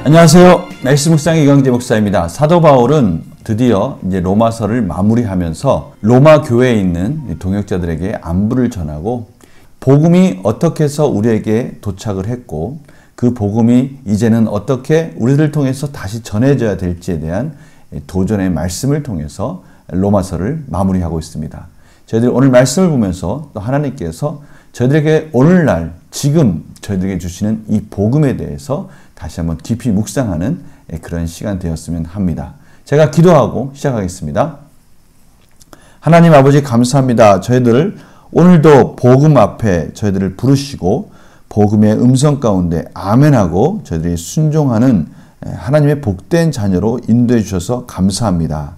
안녕하세요. 말씀 묵상의 이광재 목사입니다. 사도 바울은 드디어 이제 로마서를 마무리하면서 로마 교회에 있는 동역자들에게 안부를 전하고 복음이 어떻게 해서 우리에게 도착을 했고 그 복음이 이제는 어떻게 우리들을 통해서 다시 전해져야 될지에 대한 도전의 말씀을 통해서 로마서를 마무리하고 있습니다. 저희들이 오늘 말씀을 보면서 또 하나님께서 저희들에게 오늘날 지금 저희들에게 주시는 이 복음에 대해서 다시 한번 깊이 묵상하는 그런 시간 되었으면 합니다. 제가 기도하고 시작하겠습니다. 하나님 아버지 감사합니다. 저희들 오늘도 복음 앞에 저희들을 부르시고 복음의 음성 가운데 아멘하고 저희들이 순종하는 하나님의 복된 자녀로 인도해 주셔서 감사합니다.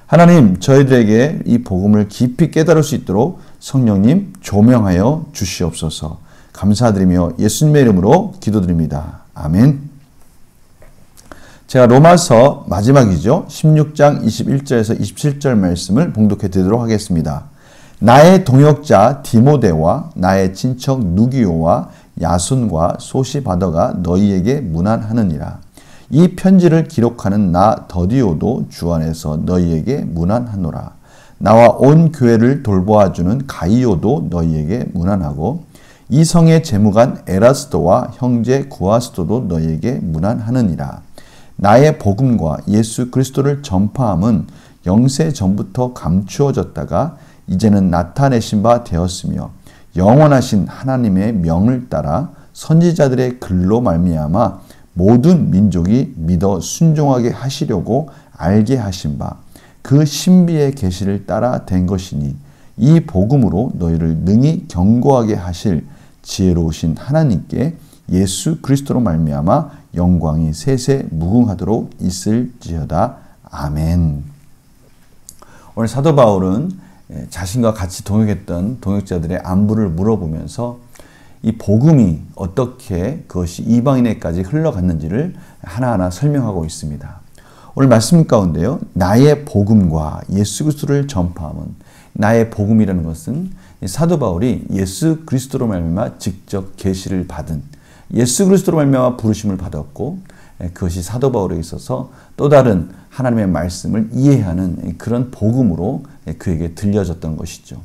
하나님 저희들에게 이 복음을 깊이 깨달을 수 있도록 성령님 조명하여 주시옵소서. 감사드리며 예수님의 이름으로 기도드립니다. 아멘. 제가 로마서 마지막이죠. 16장 21절에서 27절 말씀을 봉독해 드리도록 하겠습니다. 나의 동역자 디모데와 나의 친척 누기오와 야손과 소시바더가 너희에게 문안하느니라. 이 편지를 기록하는 나 더디오도 주 안에서 너희에게 문안하노라. 나와 온 교회를 돌보아주는 가이오도 너희에게 문안하고 이 성의 재무관 에라스도와 형제 구아스도도 너희에게 문안하느니라. 나의 복음과 예수 그리스도를 전파함은 영세 전부터 감추어졌다가 이제는 나타내신 바 되었으며 영원하신 하나님의 명을 따라 선지자들의 글로 말미암아 모든 민족이 믿어 순종하게 하시려고 알게 하신 바 그 신비의 계시를 따라 된 것이니 이 복음으로 너희를 능히 견고하게 하실 지혜로우신 하나님께 예수 그리스도로 말미암아 영광이 세세 무궁하도록 있을지어다. 아멘. 오늘 사도 바울은 자신과 같이 동역했던 동역자들의 안부를 물어보면서 이 복음이 어떻게 그것이 이방인에까지 흘러갔는지를 하나하나 설명하고 있습니다. 오늘 말씀 가운데요. 나의 복음과 예수 그리스도를 전파함은 나의 복음이라는 것은 사도 바울이 예수 그리스도로 말미암아 직접 계시를 받은 예수 그리스도로 말미암아 부르심을 받았고 그것이 사도 바울에 있어서 또 다른 하나님의 말씀을 이해하는 그런 복음으로 그에게 들려졌던 것이죠.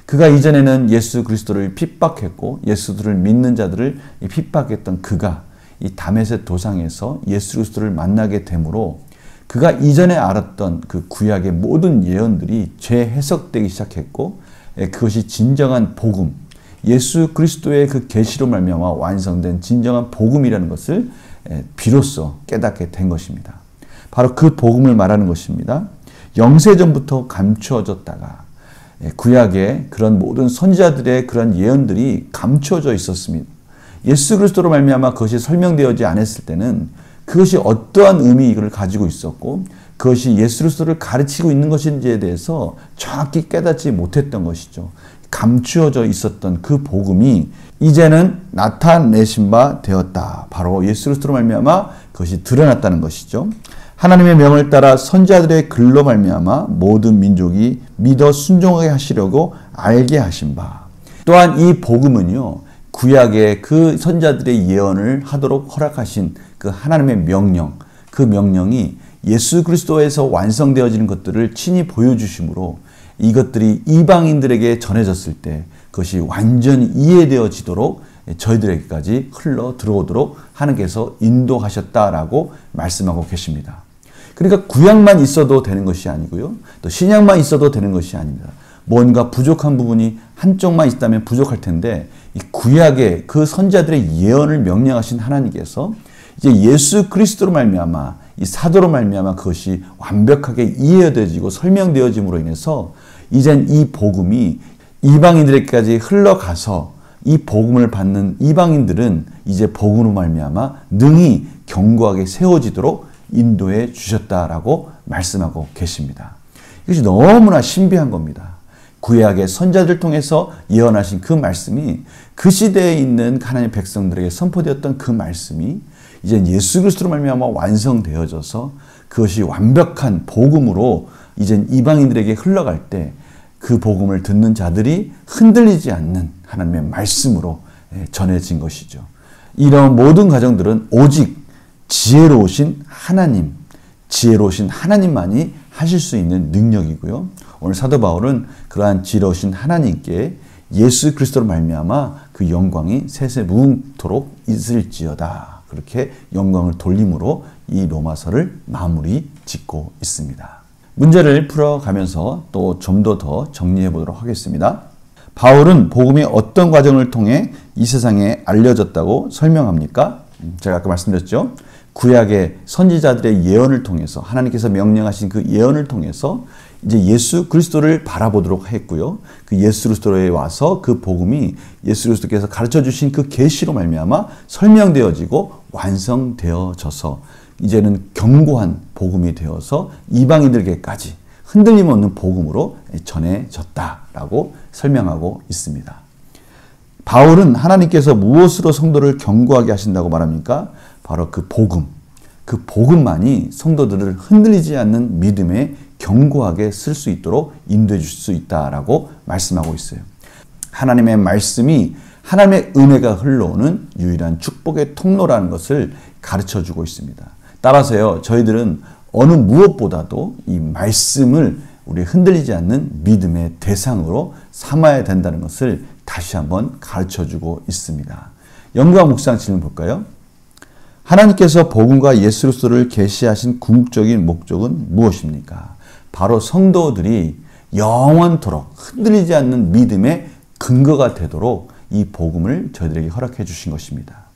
그가 이전에는 예수 그리스도를 핍박했고 예수를 믿는 자들을 핍박했던 그가 이 다메섹 도상에서 예수 그리스도를 만나게 되므로 그가 이전에 알았던 그 구약의 모든 예언들이 재해석되기 시작했고 그것이 진정한 복음, 예수 그리스도의 그 계시로 말미암아 완성된 진정한 복음이라는 것을 비로소 깨닫게 된 것입니다. 바로 그 복음을 말하는 것입니다. 영세전부터 감추어졌다가 구약의 그런 모든 선지자들의 그런 예언들이 감추어져 있었습니다. 예수 그리스도로 말미암아 그것이 설명되어지지 않았을 때는 그것이 어떠한 의미를 가지고 있었고 그것이 예수 그리스도를 가르치고 있는 것인지에 대해서 정확히 깨닫지 못했던 것이죠. 감추어져 있었던 그 복음이 이제는 나타내신 바 되었다. 바로 예수 그리스도로 말미암아 그것이 드러났다는 것이죠. 하나님의 명을 따라 선지자들의 글로 말미암아 모든 민족이 믿어 순종하게 하시려고 알게 하신 바. 또한 이 복음은요. 구약의 그 선지자들의 예언을 하도록 허락하신 그 하나님의 명령, 그 명령이 예수 그리스도에서 완성되어지는 것들을 친히 보여주심으로 이것들이 이방인들에게 전해졌을 때 그것이 완전히 이해되어지도록 저희들에게까지 흘러 들어오도록 하나님께서 인도하셨다라고 말씀하고 계십니다. 그러니까 구약만 있어도 되는 것이 아니고요. 또 신약만 있어도 되는 것이 아닙니다. 뭔가 부족한 부분이 한쪽만 있다면 부족할 텐데 이 구약의 그 선지자들의 예언을 명령하신 하나님께서 이제 예수 그리스도로 말미암아 이 사도로 말미암아 그것이 완벽하게 이해되어지고 설명되어짐으로 인해서 이젠 이 복음이 이방인들에게까지 흘러가서 이 복음을 받는 이방인들은 이제 복음으로 말미암아 능히 견고하게 세워지도록 인도해 주셨다라고 말씀하고 계십니다. 이것이 너무나 신비한 겁니다. 구약의 선지자들을 통해서 예언하신 그 말씀이 그 시대에 있는 하나님의 백성들에게 선포되었던 그 말씀이 이제 예수 그리스도로 말미암아 완성되어져서 그것이 완벽한 복음으로 이제 이방인들에게 흘러갈 때 그 복음을 듣는 자들이 흔들리지 않는 하나님의 말씀으로 전해진 것이죠. 이런 모든 과정들은 오직 지혜로우신 하나님만이 하실 수 있는 능력이고요. 오늘 사도 바울은 그러한 지혜로우신 하나님께 예수 그리스도로 말미암아 그 영광이 세세 무궁토록 있을지어다. 그렇게 영광을 돌림으로 이 로마서를 마무리 짓고 있습니다. 문제를 풀어가면서 또 좀 더 정리해 보도록 하겠습니다. 바울은 복음이 어떤 과정을 통해 이 세상에 알려졌다고 설명합니까? 제가 아까 말씀드렸죠. 구약의 선지자들의 예언을 통해서 하나님께서 명령하신 그 예언을 통해서 이제 예수 그리스도를 바라보도록 했고요. 그 예수 그리스도에 와서 그 복음이 예수 그리스도께서 가르쳐 주신 그 계시로 말미암아 설명되어지고 완성되어져서 이제는 견고한 복음이 되어서 이방인들에게까지 흔들림 없는 복음으로 전해졌다라고 설명하고 있습니다. 바울은 하나님께서 무엇으로 성도를 견고하게 하신다고 말합니까? 바로 그 복음만이 성도들을 흔들리지 않는 믿음에 견고하게 쓸 수 있도록 인도해 줄 수 있다라고 말씀하고 있어요. 하나님의 말씀이 하나님의 은혜가 흘러오는 유일한 축복의 통로라는 것을 가르쳐 주고 있습니다. 따라서요, 저희들은 어느 무엇보다도 이 말씀을 우리 흔들리지 않는 믿음의 대상으로 삼아야 된다는 것을 다시 한번 가르쳐 주고 있습니다. 영과 묵상 질문 볼까요? 하나님께서 복음과 예수 그리스도를 계시하신 궁극적인 목적은 무엇입니까? 바로 성도들이 영원토록 흔들리지 않는 믿음의 근거가 되도록 이 복음을 저희들에게 허락해 주신 것입니다.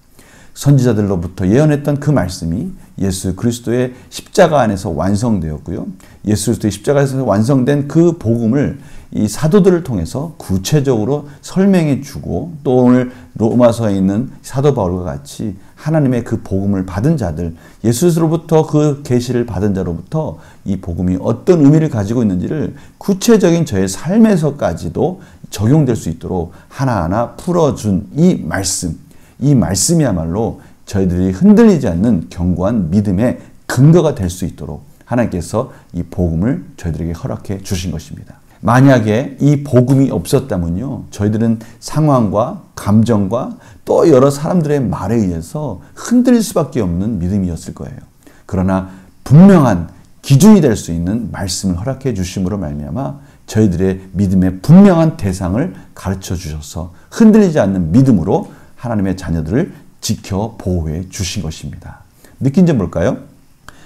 선지자들로부터 예언했던 그 말씀이 예수 그리스도의 십자가 안에서 완성되었고요. 예수 그리스도의 십자가에서 완성된 그 복음을 이 사도들을 통해서 구체적으로 설명해 주고 또 오늘 로마서에 있는 사도 바울과 같이 하나님의 그 복음을 받은 자들, 예수로부터 그 계시를 받은 자로부터 이 복음이 어떤 의미를 가지고 있는지를 구체적인 저의 삶에서까지도 적용될 수 있도록 하나하나 풀어준 이 말씀이야말로 저희들이 흔들리지 않는 견고한 믿음의 근거가 될 수 있도록 하나님께서 이 복음을 저희들에게 허락해 주신 것입니다. 만약에 이 복음이 없었다면요, 저희들은 상황과 감정과 또 여러 사람들의 말에 의해서 흔들릴 수밖에 없는 믿음이었을 거예요. 그러나 분명한 기준이 될 수 있는 말씀을 허락해 주심으로 말미암아 저희들의 믿음의 분명한 대상을 가르쳐 주셔서 흔들리지 않는 믿음으로 하나님의 자녀들을 지켜 보호해 주신 것입니다. 느낀 점 볼까요?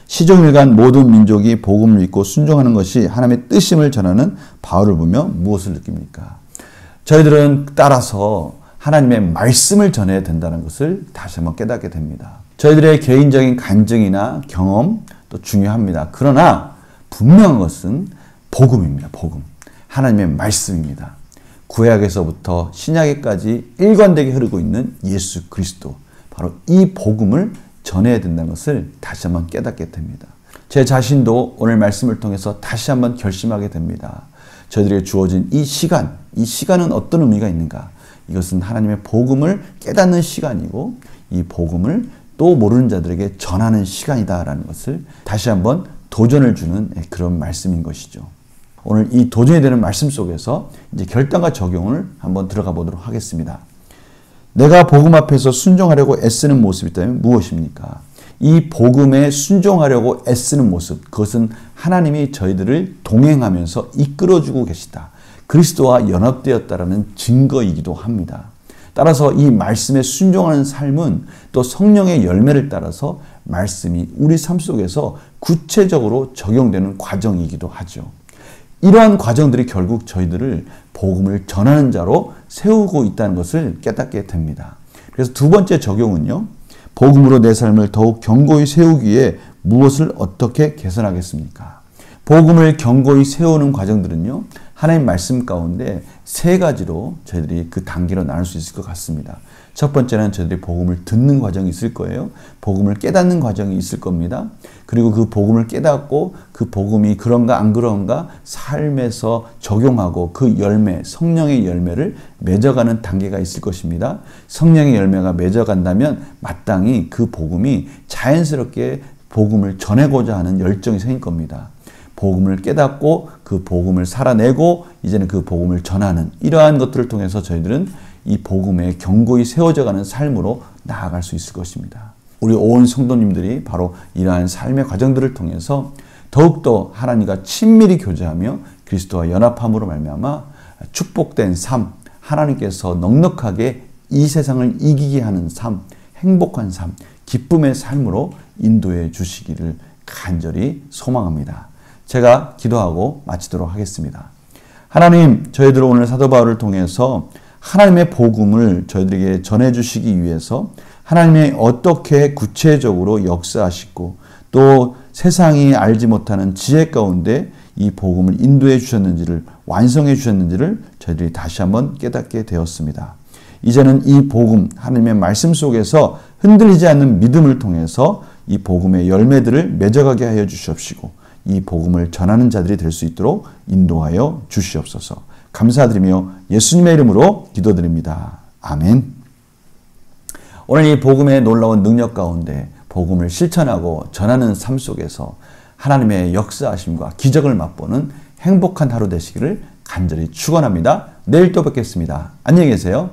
시종일관 모든 민족이 복음을 믿고 순종하는 것이 하나님의 뜻임을 전하는 바울을 보며 무엇을 느낍니까? 저희들은 따라서 하나님의 말씀을 전해야 된다는 것을 다시 한번 깨닫게 됩니다. 저희들의 개인적인 간증이나 경험 또 중요합니다. 그러나 분명한 것은 복음입니다. 복음. 하나님의 말씀입니다. 구약에서부터 신약에까지 일관되게 흐르고 있는 예수 그리스도, 바로 이 복음을 전해야 된다는 것을 다시 한번 깨닫게 됩니다. 제 자신도 오늘 말씀을 통해서 다시 한번 결심하게 됩니다. 저희들에게 주어진 이 시간은 어떤 의미가 있는가? 이것은 하나님의 복음을 깨닫는 시간이고 이 복음을 또 모르는 자들에게 전하는 시간이다라는 것을 다시 한번 도전을 주는 그런 말씀인 것이죠. 오늘 이 도전이 되는 말씀 속에서 이제 결단과 적용을 한번 들어가 보도록 하겠습니다. 내가 복음 앞에서 순종하려고 애쓰는 모습이 있다면 무엇입니까? 이 복음에 순종하려고 애쓰는 모습, 그것은 하나님이 저희들을 동행하면서 이끌어주고 계시다. 그리스도와 연합되었다라는 증거이기도 합니다. 따라서 이 말씀에 순종하는 삶은 또 성령의 열매를 따라서 말씀이 우리 삶 속에서 구체적으로 적용되는 과정이기도 하죠. 이러한 과정들이 결국 저희들을 복음을 전하는 자로 세우고 있다는 것을 깨닫게 됩니다. 그래서 두 번째 적용은요, 복음으로 내 삶을 더욱 견고히 세우기 위해 무엇을 어떻게 개선하겠습니까? 복음을 견고히 세우는 과정들은요, 하나님 말씀 가운데 세 가지로 저희들이 그 단계로 나눌 수 있을 것 같습니다. 첫 번째는 저희들이 복음을 듣는 과정이 있을 거예요. 복음을 깨닫는 과정이 있을 겁니다. 그리고 그 복음을 깨닫고 그 복음이 그런가 안 그런가 삶에서 적용하고 그 열매, 성령의 열매를 맺어가는 단계가 있을 것입니다. 성령의 열매가 맺어간다면 마땅히 그 복음이 자연스럽게 복음을 전하고자 하는 열정이 생길 겁니다. 복음을 깨닫고 그 복음을 살아내고 이제는 그 복음을 전하는 이러한 것들을 통해서 저희들은 이 복음에 견고히 세워져가는 삶으로 나아갈 수 있을 것입니다. 우리 온 성도님들이 바로 이러한 삶의 과정들을 통해서 더욱더 하나님과 친밀히 교제하며 그리스도와 연합함으로 말미암아 축복된 삶, 하나님께서 넉넉하게 이 세상을 이기게 하는 삶, 행복한 삶, 기쁨의 삶으로 인도해 주시기를 간절히 소망합니다. 제가 기도하고 마치도록 하겠습니다. 하나님, 저희들 오늘 사도 바울을 통해서 하나님의 복음을 저희들에게 전해주시기 위해서 하나님이 어떻게 구체적으로 역사하시고 또 세상이 알지 못하는 지혜 가운데 이 복음을 인도해 주셨는지를, 완성해 주셨는지를 저희들이 다시 한번 깨닫게 되었습니다. 이제는 이 복음, 하나님의 말씀 속에서 흔들리지 않는 믿음을 통해서 이 복음의 열매들을 맺어가게 하여 주시옵시고 이 복음을 전하는 자들이 될 수 있도록 인도하여 주시옵소서. 감사드리며 예수님의 이름으로 기도드립니다. 아멘. 오늘 이 복음의 놀라운 능력 가운데 복음을 실천하고 전하는 삶 속에서 하나님의 역사하심과 기적을 맛보는 행복한 하루 되시기를 간절히 축원합니다. 내일 또 뵙겠습니다. 안녕히 계세요.